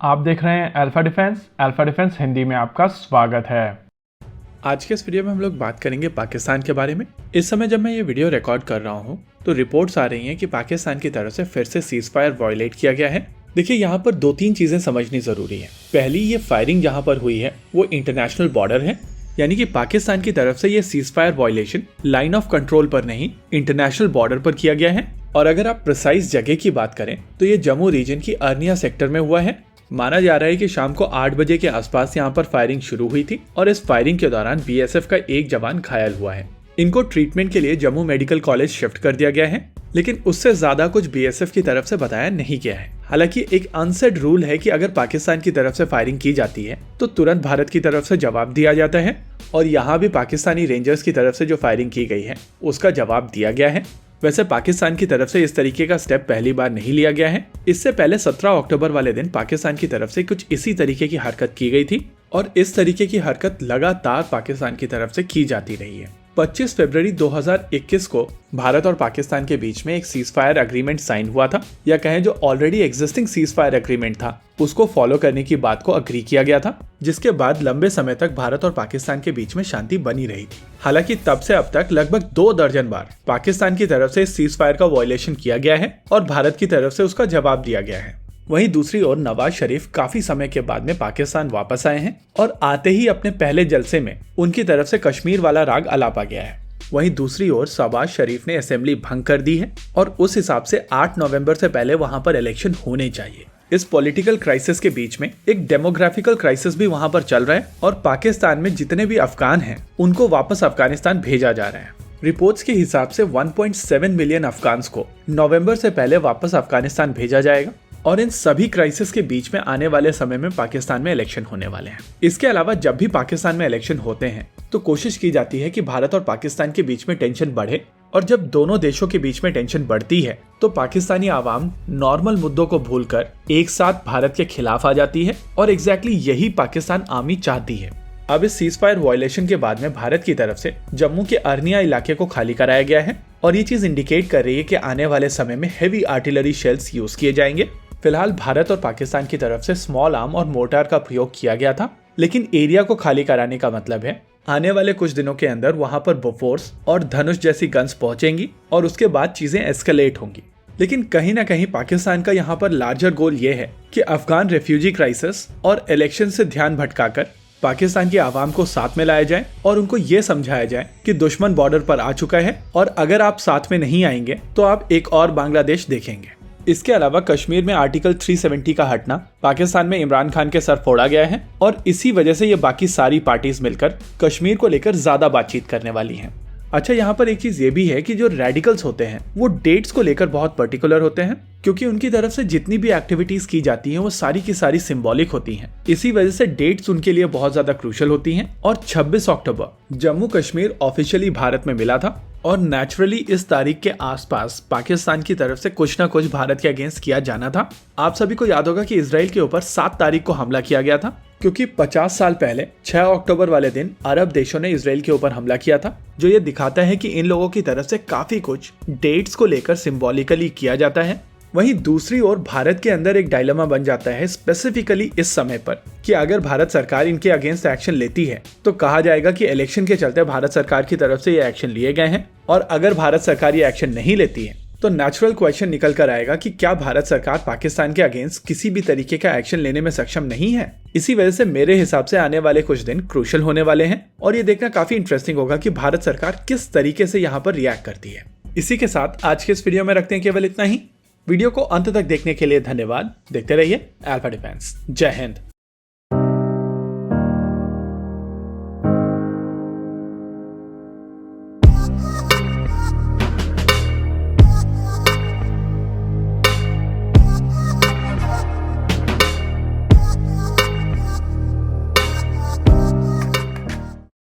आप देख रहे हैं अल्फा डिफेंस हिंदी में आपका स्वागत है। आज के इस वीडियो में हम लोग बात करेंगे पाकिस्तान के बारे में। इस समय जब मैं ये वीडियो रिकॉर्ड कर रहा हूँ तो रिपोर्ट्स आ रही हैं कि पाकिस्तान की तरफ से फिर से सीज फायर वायलेट किया गया है। देखिए, यहाँ पर दो तीन चीजें समझनी जरूरी है। पहली, ये फायरिंग जहाँ पर हुई है वो इंटरनेशनल बॉर्डर है, यानी कि पाकिस्तान की तरफ से ये cease fire violation line of control पर नहीं, इंटरनेशनल बॉर्डर पर किया गया है। और अगर आप प्रिसाइज जगह की बात करें तो ये जम्मू रीजन की अर्निया सेक्टर में हुआ है। माना जा रहा है कि शाम को 8 बजे के आसपास यहाँ पर फायरिंग शुरू हुई थी और इस फायरिंग के दौरान बीएसएफ का एक जवान घायल हुआ है। इनको ट्रीटमेंट के लिए जम्मू मेडिकल कॉलेज शिफ्ट कर दिया गया है, लेकिन उससे ज्यादा कुछ बीएसएफ की तरफ से बताया नहीं गया है। हालांकि एक अनसेड रूल है कि अगर पाकिस्तान की तरफ से फायरिंग की जाती है तो तुरंत भारत की तरफ से जवाब दिया जाता है, और यहाँ भी पाकिस्तानी रेंजर्स की तरफ से जो फायरिंग की गई है उसका जवाब दिया गया है। वैसे पाकिस्तान की तरफ से इस तरीके का स्टेप पहली बार नहीं लिया गया है। इससे पहले 17 अक्टूबर वाले दिन पाकिस्तान की तरफ से कुछ इसी तरीके की हरकत की गई थी, और इस तरीके की हरकत लगातार पाकिस्तान की तरफ से की जाती रही है। 25 फरवरी 2021 को भारत और पाकिस्तान के बीच में एक सीज फायर एग्रीमेंट साइन हुआ था, या कहें जो already existing cease fire agreement था उसको फॉलो करने की बात को अग्री किया गया था, जिसके बाद लंबे समय तक भारत और पाकिस्तान के बीच में शांति बनी रही थी। हालांकि तब से अब तक लगभग 2 दर्जन बार पाकिस्तान की तरफ से सीज फायर का वायलेशन किया गया है और भारत की तरफ से उसका जवाब दिया गया है। वहीं दूसरी ओर नवाज शरीफ काफी समय के बाद में पाकिस्तान वापस आए हैं, और आते ही अपने पहले जलसे में उनकी तरफ से कश्मीर वाला राग अलापा गया है। वहीं दूसरी ओर शहबाज शरीफ ने असेंबली भंग कर दी है, और उस हिसाब से 8 नवंबर से पहले वहां पर इलेक्शन होने चाहिए। इस पॉलिटिकल क्राइसिस के बीच में एक डेमोग्राफिकल क्राइसिस भी वहां पर चल रहा है, और पाकिस्तान में जितने भी अफगान हैं उनको वापस अफगानिस्तान भेजा जा रहा है। रिपोर्ट्स के हिसाब से 1.7 मिलियन अफगान्स को नवंबर से पहले वापस अफगानिस्तान भेजा जाएगा, और इन सभी क्राइसिस के बीच में आने वाले समय में पाकिस्तान में इलेक्शन होने वाले हैं। इसके अलावा जब भी पाकिस्तान में इलेक्शन होते हैं तो कोशिश की जाती है कि भारत और पाकिस्तान के बीच में टेंशन बढ़े, और जब दोनों देशों के बीच में टेंशन बढ़ती है तो पाकिस्तानी आवाम नॉर्मल मुद्दों को भूलकर एक साथ भारत के खिलाफ आ जाती है, और एग्जैक्टली यही पाकिस्तान आर्मी चाहती है। अब इस सीज फायर वायलेशन के बाद में भारत की तरफ से जम्मू के अर्निया इलाके को खाली कराया गया है, और ये चीज इंडिकेट कर रही है कि आने वाले समय में हेवी आर्टिलरी शेल्स यूज किए जाएंगे। फिलहाल भारत और पाकिस्तान की तरफ से स्मॉल आर्म और मोर्टार का प्रयोग किया गया था, लेकिन एरिया को खाली कराने का मतलब है आने वाले कुछ दिनों के अंदर वहां पर बोफोर्स और धनुष जैसी गन्स पहुंचेंगी, और उसके बाद चीजें एस्केलेट होंगी। लेकिन कहीं ना कहीं पाकिस्तान का यहाँ पर लार्जर गोल ये है कि अफगान रेफ्यूजी क्राइसिस और इलेक्शन से ध्यान भटकाकर पाकिस्तान की आवाम को साथ में लाया जाए, और उनको ये समझाया जाए कि दुश्मन बॉर्डर पर आ चुका है, और अगर आप साथ में नहीं आएंगे तो आप एक और बांग्लादेश देखेंगे। इसके अलावा कश्मीर में आर्टिकल 370 का हटना पाकिस्तान में इमरान खान के सर फोड़ा गया है, और इसी वजह से ये बाकी सारी पार्टीज मिलकर कश्मीर को लेकर ज्यादा बातचीत करने वाली हैं। अच्छा, यहाँ पर एक चीज ये भी है कि जो रेडिकल्स होते हैं वो डेट्स को लेकर बहुत पर्टिकुलर होते हैं, क्योंकि उनकी तरफ से जितनी भी एक्टिविटीज की जाती हैं वो सारी की सारी सिंबॉलिक होती हैं। इसी वजह से डेट्स उनके लिए बहुत ज्यादा क्रूशियल होती हैं, और 26 अक्टूबर जम्मू कश्मीर ऑफिशियली भारत में मिला था, और नेचुरली इस तारीख के आसपास पाकिस्तान की तरफ से कुछ ना कुछ भारत के अगेंस्ट किया जाना था। आप सभी को याद होगा कि इजराइल के ऊपर 7 तारीख को हमला किया गया था, क्योंकि 50 साल पहले 6 अक्टूबर वाले दिन अरब देशों ने इजराइल के ऊपर हमला किया था, जो ये दिखाता है कि इन लोगों की तरफ से काफी कुछ डेट्स को लेकर सिंबॉलिकली किया जाता है। वहीं दूसरी ओर भारत के अंदर एक डायलेमा बन जाता है स्पेसिफिकली इस समय पर, कि अगर भारत सरकार इनके अगेंस्ट एक्शन लेती है तो कहा जाएगा कि इलेक्शन के चलते भारत सरकार की तरफ से ये एक्शन लिए गए हैं, और अगर भारत सरकार ये एक्शन नहीं लेती है तो नेचुरल क्वेश्चन निकल कर आएगा कि क्या भारत सरकार पाकिस्तान के अगेंस्ट किसी भी तरीके का एक्शन लेने में सक्षम नहीं है। इसी वजह से मेरे हिसाब से आने वाले कुछ दिन क्रूशियल होने वाले हैं, और ये देखना काफी इंटरेस्टिंग होगा कि भारत सरकार किस तरीके से यहाँ पर रिएक्ट करती है। इसी के साथ आज के इस वीडियो में रखते हैं केवल इतना ही। वीडियो को अंत तक देखने के लिए धन्यवाद। देखते रहिए अल्फा डिफेंस। जय हिंद।